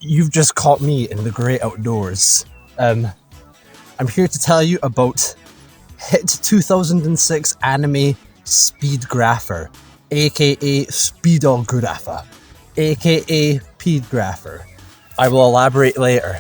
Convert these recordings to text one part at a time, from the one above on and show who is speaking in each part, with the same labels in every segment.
Speaker 1: You've just caught me in the great outdoors. I'm here to tell you about hit 2006 anime Speedgrapher, aka Speedographer, aka Peedgrapher. I will elaborate later.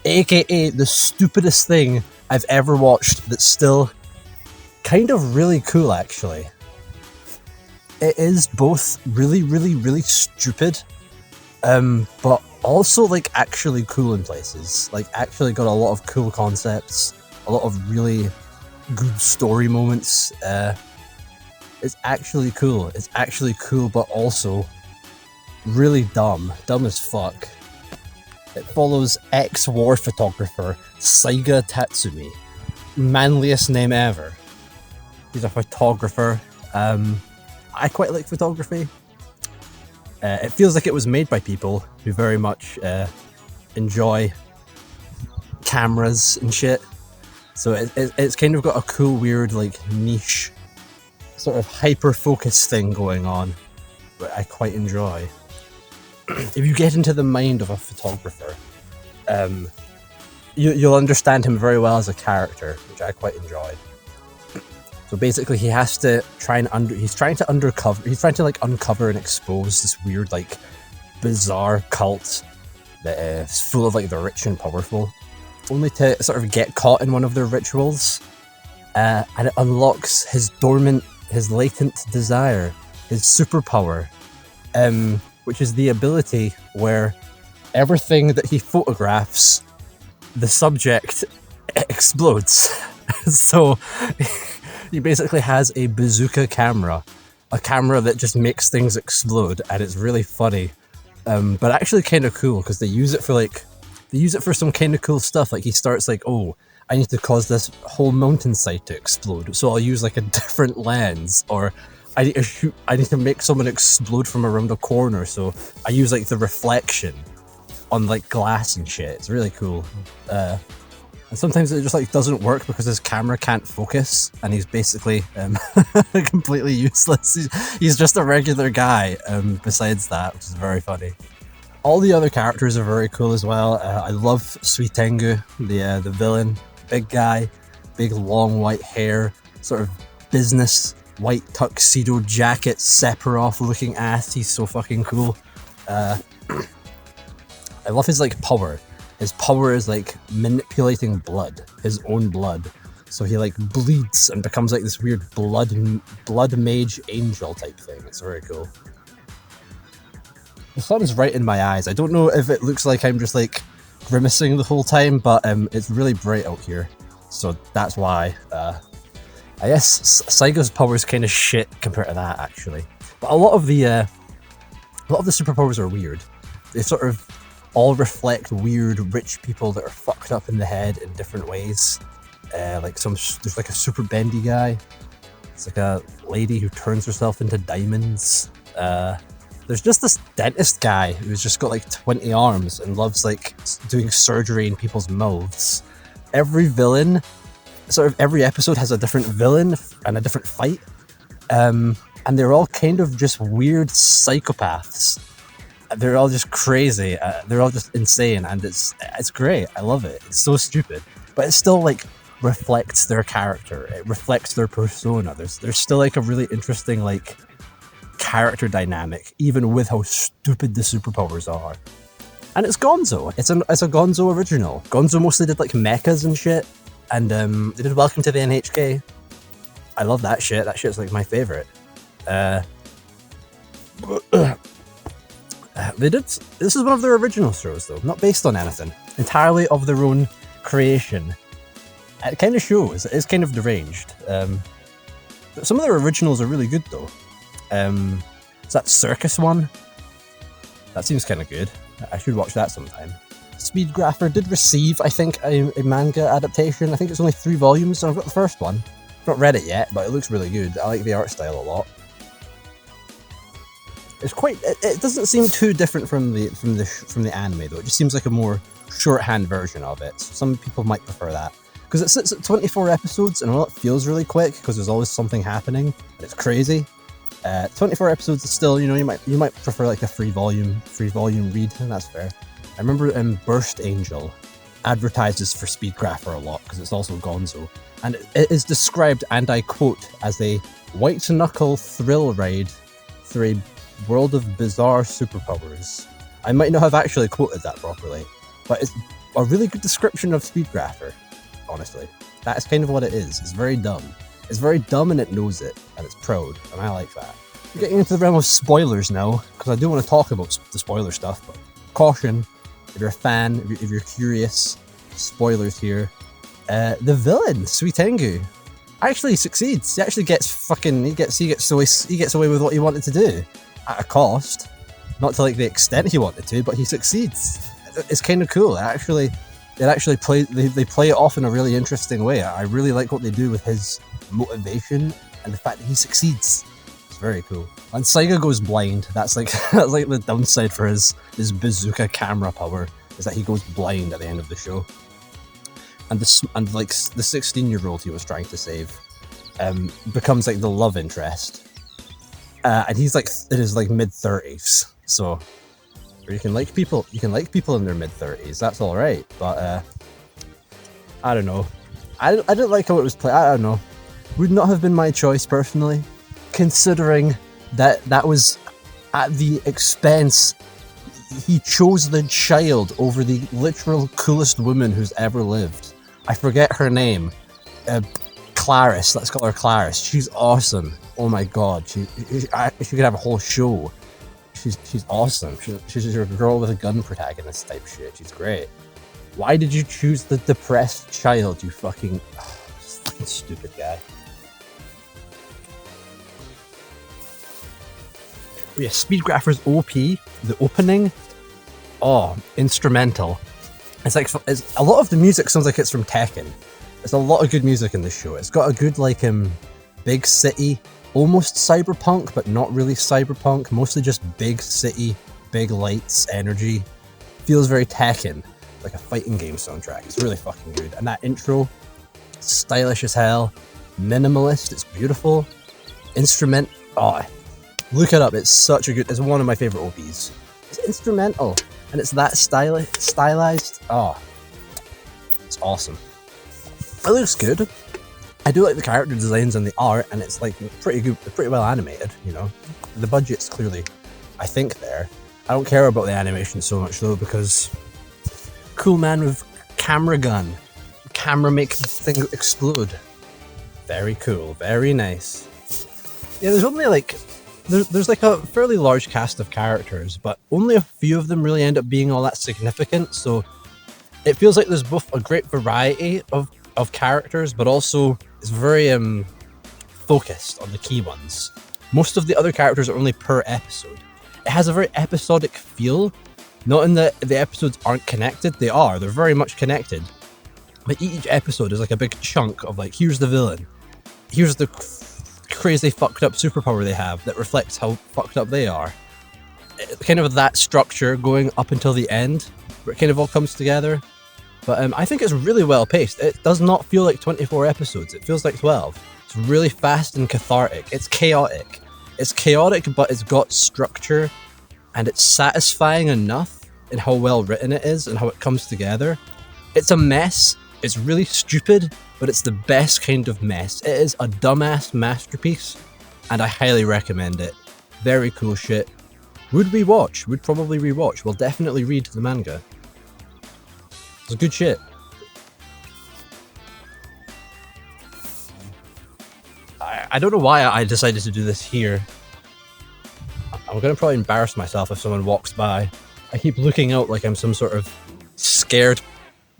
Speaker 1: AKA the stupidest thing I've ever watched that's still kind of really cool, actually. It is both really, really, really stupid, but also like actually cool in places. Like actually got a lot of cool concepts, a lot of really good story moments. It's actually cool. It's actually cool, but also really dumb. Dumb as fuck. It follows ex-war photographer Saiga Tatsumi. Manliest name ever. He's a photographer. I quite like photography. It feels like it was made by people who very much enjoy cameras and shit. So it's kind of got a cool, weird, like, niche, sort of hyper-focus thing going on that I quite enjoy. If you get into the mind of a photographer, you'll understand him very well as a character, which I quite enjoyed. So basically, he has to he's trying to uncover and expose this weird, like, bizarre cult that is full of, like, the rich and powerful, only to sort of get caught in one of their rituals, and it unlocks his latent desire, his superpower, which is the ability where everything that he photographs, the subject explodes. So he basically has a bazooka camera, a camera that just makes things explode, and it's really funny, but actually kind of cool because they use it for some kind of cool stuff. Like he starts like, oh, I need to cause this whole mountainside to explode, so I'll use like a different lens, or I need to make someone explode from around a corner, so I use like the reflection on like glass and shit. It's really cool. And sometimes it just like doesn't work because his camera can't focus, and he's basically completely useless. He's just a regular guy. Besides that, which is very funny. All the other characters are very cool as well. I love Suitengu, the villain, big guy, big long white hair, sort of business white tuxedo jacket, Sephiroth looking ass. He's so fucking cool. I love his like power. His power is like manipulating blood, his own blood. So he like bleeds and becomes like this weird blood mage angel type thing. It's very cool. The sun is right in my eyes. I don't know if it looks like I'm just like grimacing the whole time, but it's really bright out here. So that's why. I guess Saiga's power is kind of shit compared to that, actually. But a lot of the superpowers are weird. They sort of all reflect weird rich people that are fucked up in the head in different ways. There's like a super bendy guy. It's like a lady who turns herself into diamonds. There's just this dentist guy who's just got like 20 arms and loves like doing surgery in people's mouths. Every episode has a different villain and a different fight. And they're all kind of just weird psychopaths. They're all just crazy. They're all just insane, and it's great. I love it. It's so stupid, but it still like reflects their character. It reflects their persona. There's still like a really interesting like character dynamic, even with how stupid the superpowers are. And it's Gonzo. It's a Gonzo original. Gonzo mostly did like mechas and shit, and they did Welcome to the NHK. I love that shit. That shit's like my favorite. This is one of their original shows, though, not based on anything. Entirely of their own creation. It kind of shows. It is kind of deranged. Some of their originals are really good, though. Is that Circus one? That seems kind of good. I should watch that sometime. Speedgrapher did receive, I think, a manga adaptation. I think it's only 3 volumes, so I've got the first one. I've not read it yet, but it looks really good. I like the art style a lot. It's quite. It doesn't seem too different from the anime, though. It just seems like a more shorthand version of it. So some people might prefer that because it sits at 24 episodes, and while it feels really quick because there's always something happening, and it's crazy. 24 episodes is still, you know, you might prefer like a free volume read, and that's fair. remember Burst Angel advertises for Speedgrapher a lot because it's also Gonzo. And it is described, and I quote, as a white-knuckle thrill ride through a world of bizarre superpowers. I might not have actually quoted that properly, but it's a really good description of Speedgrapher, honestly. That is kind of what it is. It's very dumb. It's very dumb and it knows it, and it's proud, and I like that. We're getting into the realm of spoilers now, because I do want to talk about the spoiler stuff, but caution, if you're a fan, if you're curious, spoilers here. The villain, Sweet Tengu, actually succeeds. He actually gets he gets away with what he wanted to do, at a cost. Not to like the extent he wanted to, but he succeeds. It's kind of cool. They play it off in a really interesting way. I really like what they do with his motivation and the fact that he succeeds. It's very cool. And Saiga goes blind. That's like the downside for his bazooka camera power, is that he goes blind at the end of the show. And the 16-year-old he was trying to save becomes like the love interest, and he's like in his like mid-30s. So you can like people in their mid-30s. That's all right. But I don't know. I didn't like how it was played. I don't know. Would not have been my choice personally, considering that was at the expense. He chose the child over the literal coolest woman who's ever lived. I forget her name. Clarice. Let's call her Clarice. She's awesome. Oh my god. She could have a whole show. She's awesome. She's your girl with a gun protagonist type shit. She's great. Why did you choose the depressed child, you fucking stupid guy? But yeah, Speedgrapher's OP, the opening, instrumental. It's a lot of the music sounds like it's from Tekken. There's a lot of good music in this show. It's got a good big city, almost cyberpunk, but not really cyberpunk. Mostly just big city, big lights, energy. Feels very Tekken, like a fighting game soundtrack. It's really fucking good. And that intro, stylish as hell, minimalist. It's beautiful. Instrument. Look it up. It's one of my favorite OPs. It's instrumental. And it's that stylized. It's awesome. It looks good. I do like the character designs and the art, and it's like pretty good, pretty well animated. You know, the budget's clearly, I think, there. I don't care about the animation so much though, because cool man with camera gun, make the thing explode. Very cool, very nice. Yeah, there's only there's like a fairly large cast of characters, but only a few of them really end up being all that significant, so it feels like there's both a great variety of characters, but also it's very focused on the key ones. Most of the other characters are only per episode. It has a very episodic feel, not in that the episodes aren't connected, they're very much connected, but each episode is like a big chunk of here's the villain, here's the crazy fucked up superpower they have that reflects how fucked up they are. Kind of that structure going up until the end, where it kind of all comes together. But I think it's really well paced. It does not feel like 24 episodes. It feels like 12. It's really fast and cathartic. It's chaotic. But it's got structure, and it's satisfying enough in how well written it is and how it comes together. It's a mess. It's really stupid, but it's the best kind of mess. It is a dumbass masterpiece, and I highly recommend it. Very cool shit. Would we watch? Would probably rewatch. We'll definitely read the manga. It's good shit. I don't know why I decided to do this here. I'm gonna probably embarrass myself if someone walks by. I keep looking out like I'm some sort of scared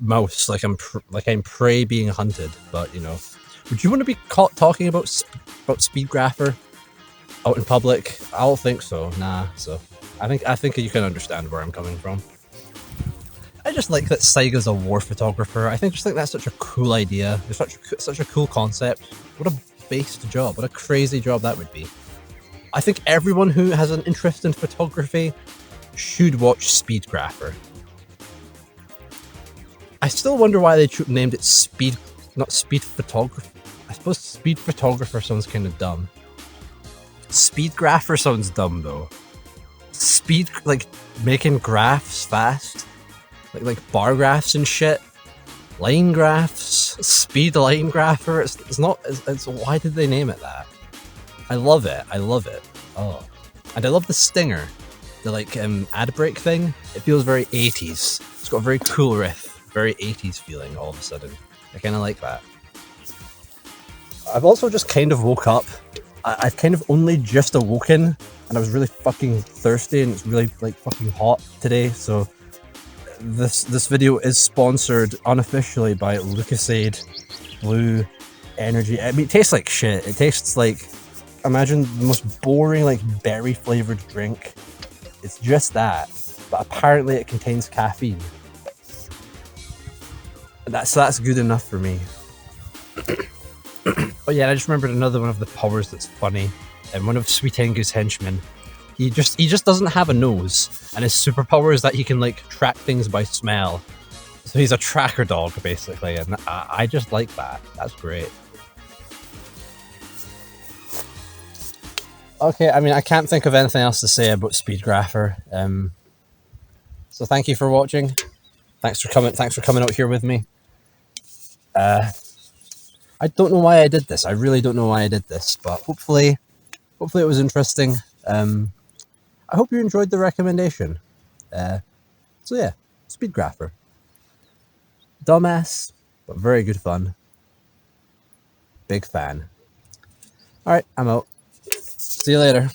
Speaker 1: mouse, like I'm prey being hunted. But you know, would you want to be caught talking about Speedgrapher out in public? I don't think so. Nah. So I think you can understand where I'm coming from. I just like that Saiga's a war photographer. I think that's such a cool idea. It's such a cool concept. What a based job. What a crazy job that would be. I think everyone who has an interest in photography should watch Speedgrapher. I still wonder why they named it not Speed Photographer. I suppose Speed Photographer sounds kind of dumb. Speedgrapher sounds dumb though. Speed, like making graphs fast. like bar graphs and shit. Line graphs, speed line grapher. It's not. It's why did they name it that? I love it. I love it. Oh, and I love the stinger, the like ad break thing. It feels very 80s. It's got a very cool riff, very 80s feeling all of a sudden. I kind of like that. I've also just kind of woke up. I've kind of only just awoken, and I was really fucking thirsty, and it's really like fucking hot today. So this video is sponsored unofficially by Lucasade Blue Energy. I mean, it tastes like shit. It tastes like, imagine the most boring like berry flavored drink. It's just that, but apparently it contains caffeine. That's good enough for me. But yeah, I just remembered another one of the powers that's funny, and one of Sweet Tengu's henchmen. He just doesn't have a nose, and his superpower is that he can like track things by smell. So he's a tracker dog basically, and I just like that. That's great. Okay, I mean, I can't think of anything else to say about Speedgrapher. So thank you for watching. Thanks for coming out here with me. I don't know why I did this. I really don't know why I did this, but hopefully it was interesting. I hope you enjoyed the recommendation. So yeah, Speedgrapher. Dumbass, but very good fun. Big fan. Alright, I'm out. See you later.